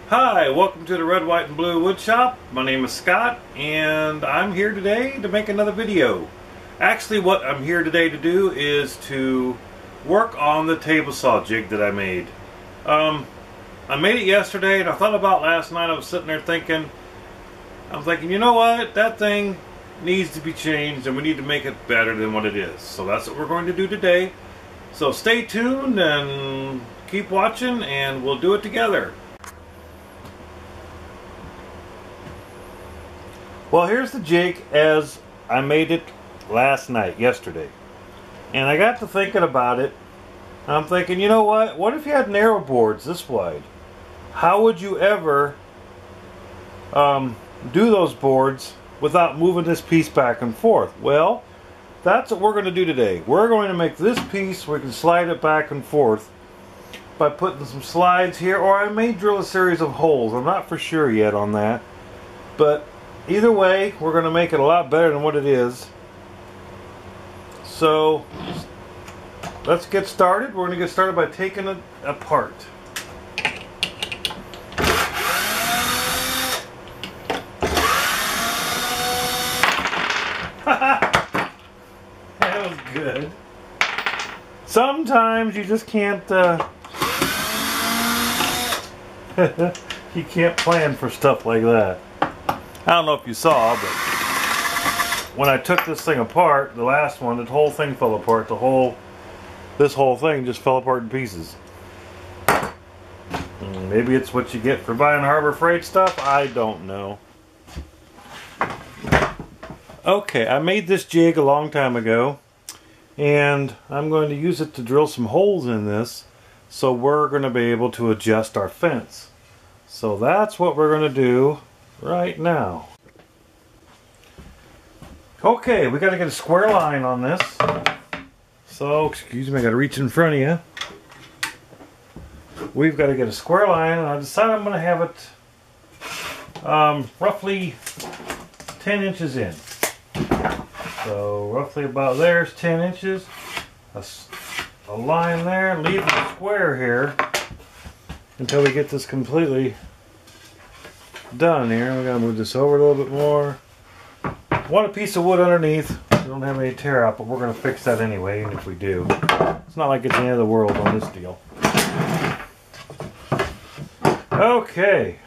Hi, welcome to the Red, White, and Blue Woodshop. My name is Scott, and I'm here today to make another video. Actually, what I'm here today to do is to work on the table saw jig that I made. I made it yesterday, and I thought about last night. I was sitting there thinking, you know what? That thing needs to be changed, and we need to make it better than what it is. So that's what we're going to do today. So stay tuned and keep watching, and we'll do it together. Well, here's the jig as I made it yesterday. And I got to thinking about it. I'm thinking, you know what? What if you had narrow boards this wide? How would you ever do those boards without moving this piece back and forth? Well, that's what we're going to do today. We're going to make this piece where we can slide it back and forth by putting some slides here, or I may drill a series of holes. I'm not for sure yet on that. But either way, we're going to make it a lot better than what it is. So let's get started. We're going to get started by taking it apart. That was good. Sometimes you just can't you can't plan for stuff like that. I don't know if you saw, but when I took this thing apart, the last one, the whole thing fell apart. This whole thing just fell apart in pieces. Maybe it's what you get for buying Harbor Freight stuff. I don't know. Okay, I made this jig a long time ago, and I'm going to use it to drill some holes in this, so we're going to be able to adjust our fence. So that's what we're going to do right now. Okay, we got to get a square line on this. So, excuse me, I got to reach in front of you. We've got to get a square line, and I decided I'm going to have it roughly 10 inches in. So, roughly about there's 10 inches. A line there, leave the square here until we get this completely done here. We gotta move this over a little bit more. Want a piece of wood underneath. We don't have any tear out, but we're gonna fix that anyway, even if we do. It's not like it's the end of the world on this deal. Okay.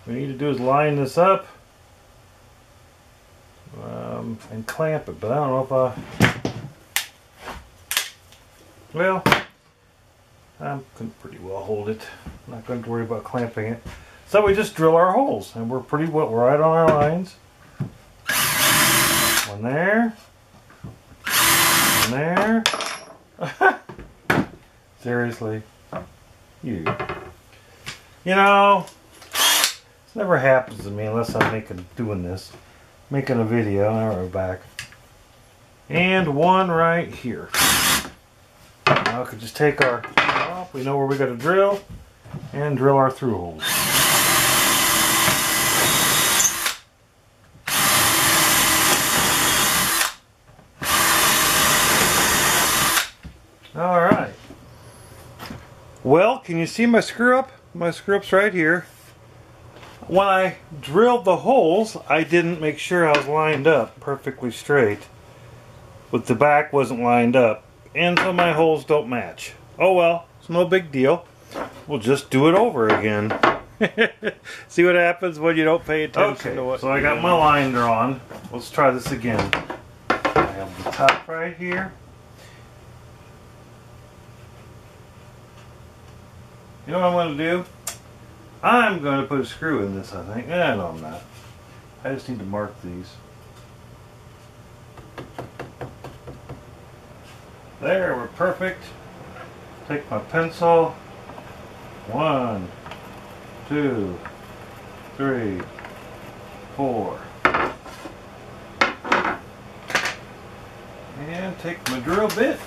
What we need to do is line this up and clamp it, but I don't know if well, I can pretty well hold it. I'm not going to worry about clamping it. So we just drill our holes, and we're pretty well right on our lines. One there. One there. Seriously. You know, this never happens to me unless I'm doing a video. Now we're back. And one right here. Now we can just take our off. We know where we got to drill and drill our through holes. Alright. Well, can you see my screw up? My screw up's right here. When I drilled the holes, I didn't make sure I was lined up perfectly straight. But the back wasn't lined up. And so my holes don't match. Oh well, it's no big deal. We'll just do it over again. See what happens when you don't pay attention to what. So I got my line drawn. Let's try this again. I have the top right here. You know what I'm going to do? I'm going to put a screw in this, I think. No, I'm not. I just need to mark these. There, we're perfect. Take my pencil. 1, 2, 3, 4. And take my drill bit.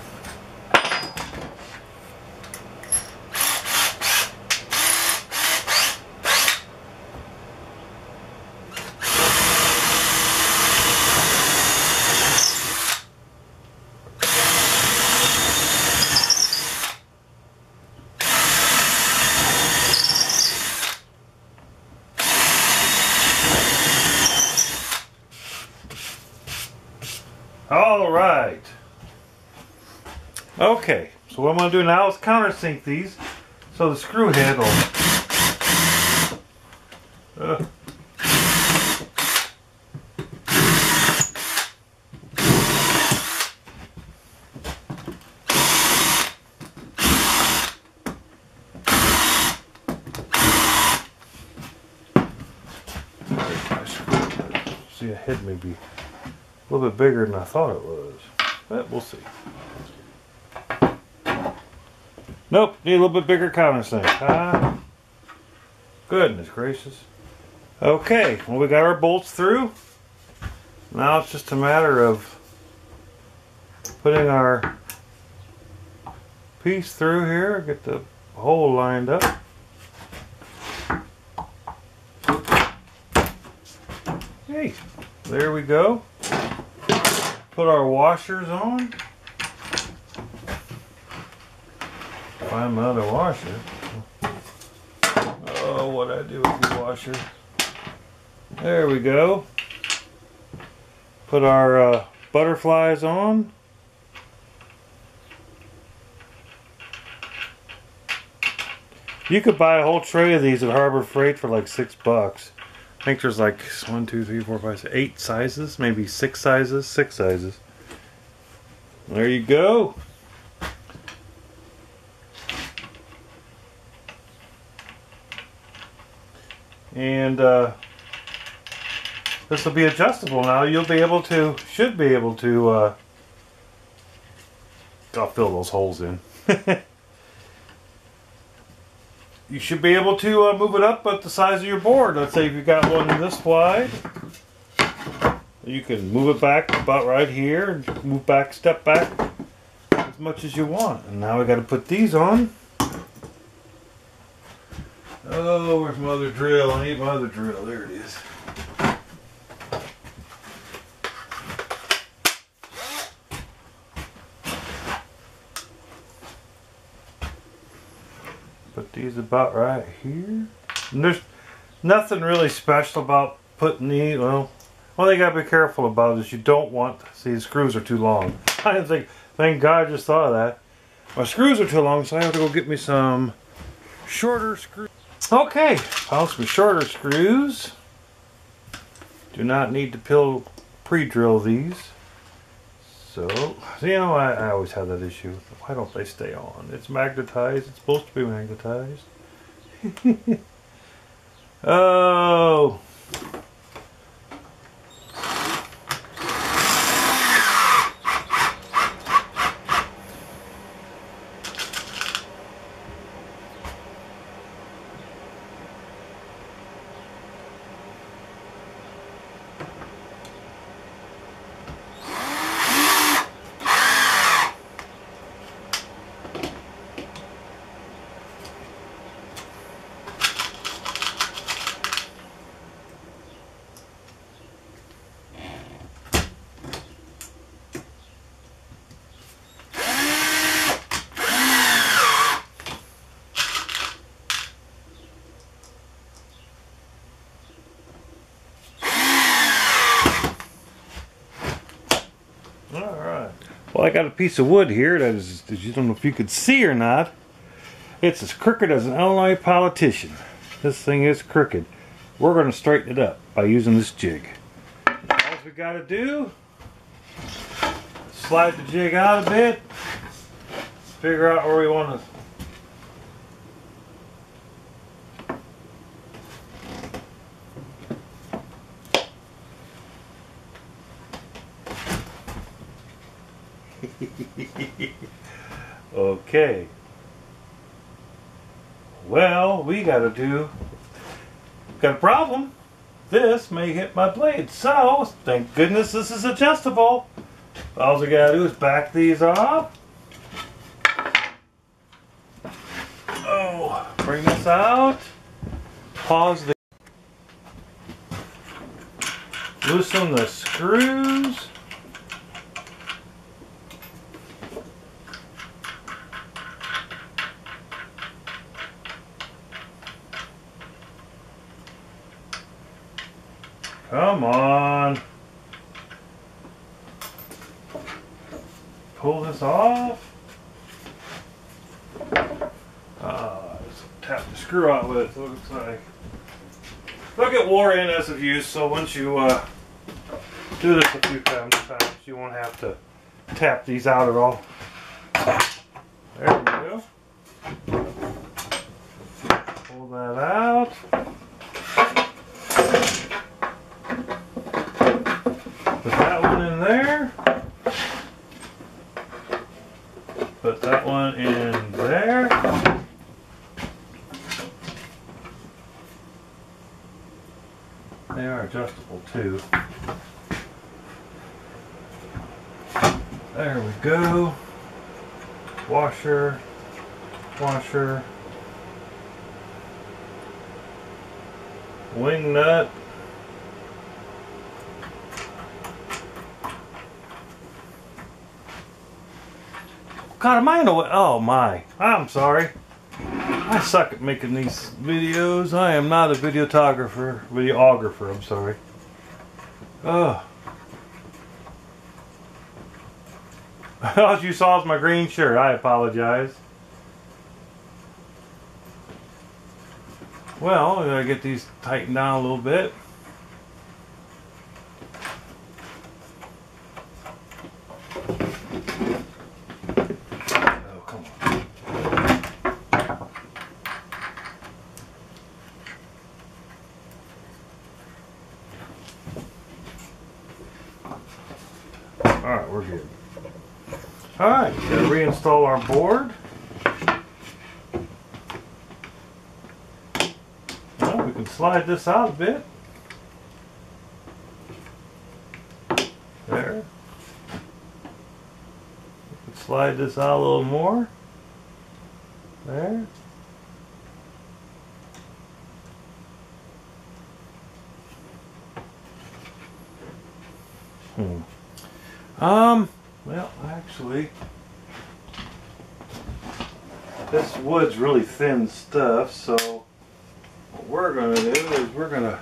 All right. Okay, so what I'm going to do now is countersink these so the screw head will... See, a head may be a little bit bigger than I thought it was, but we'll see. Nope, need a little bit bigger countersink. Ah, goodness gracious. Okay, well, we got our bolts through. Now it's just a matter of putting our piece through here, get the hole lined up. Hey, there we go. Put our washers on. Find my other washer. Oh, what I do with the washer. There we go. Put our butterflies on. You could buy a whole tray of these at Harbor Freight for like $6. I think there's like 1, 2, 3, 4, 5, 6, 8 sizes, maybe 6 sizes, 6 sizes. There you go. And this will be adjustable now. You'll be able to, should be able to, I'll fill those holes in. You should be able to move it up at the size of your board. Let's say if you've got one this wide, you can move it back about right here, and move back, step back as much as you want. And now we got to put these on. Oh, where's my other drill? I need my other drill. There it is. Put these about right here. And there's nothing really special about putting these. Well, one thing you gotta be careful about is you don't want. See, the screws are too long. I didn't think. Thank God, I just thought of that. My screws are too long, so I have to go get me some shorter screws. Okay, found some shorter screws. Do not need to pre-drill these. So, you know, I always have that issue. Why don't they stay on? It's magnetized. It's supposed to be magnetized. Oh. Well, I got a piece of wood here that is, you don't know if you could see or not. It's as crooked as an Illinois politician. This thing is crooked. We're going to straighten it up by using this jig. All we got to do, slide the jig out a bit, figure out where we want to. Okay. Well, we got a problem. This may hit my blade. So, thank goodness this is adjustable. All we gotta do is back these off. Oh, bring this out. Pause the. Loosen the screws. Come on. pull this off. Just tap the screw out with it. So it looks like they'll get wore in as of use. So once you do this a few times, you won't have to tap these out at all. There we go. Pull that out. Put that one in there. Put that one in there. They are adjustable too. There we go. Washer, washer, wing nut. God, am I in a way? Oh my, I'm sorry. I suck at making these videos. I am not a videographer, I'm sorry. Oh. All you saw is my green shirt. I apologize. Well, I gotta get these tightened down a little bit. Oh, come on. Alright, we're good. Alright, gotta reinstall our board. Well, we can slide this out a bit. There. We can slide this out a little more. There. Well, actually, this wood's really thin stuff, so what we're going to do is we're going to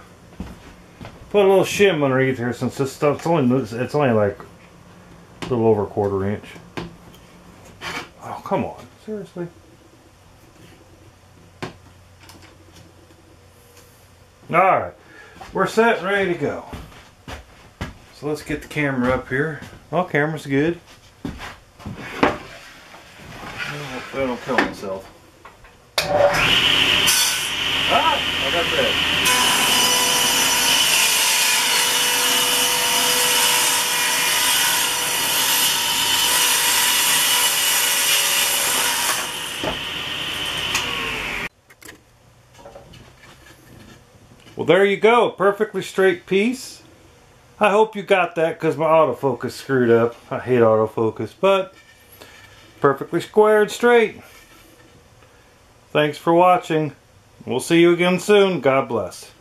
put a little shim underneath here, since this stuff's only like a little over 1/4 inch. Oh, come on. Seriously? Alright. We're set and ready to go. So let's get the camera up here. Oh, camera's good. I don't kill myself. Ah! I got that. Well, there you go. A perfectly straight piece. I hope you got that, because my autofocus screwed up. I hate autofocus, but perfectly squared straight. Thanks for watching. We'll see you again soon. God bless.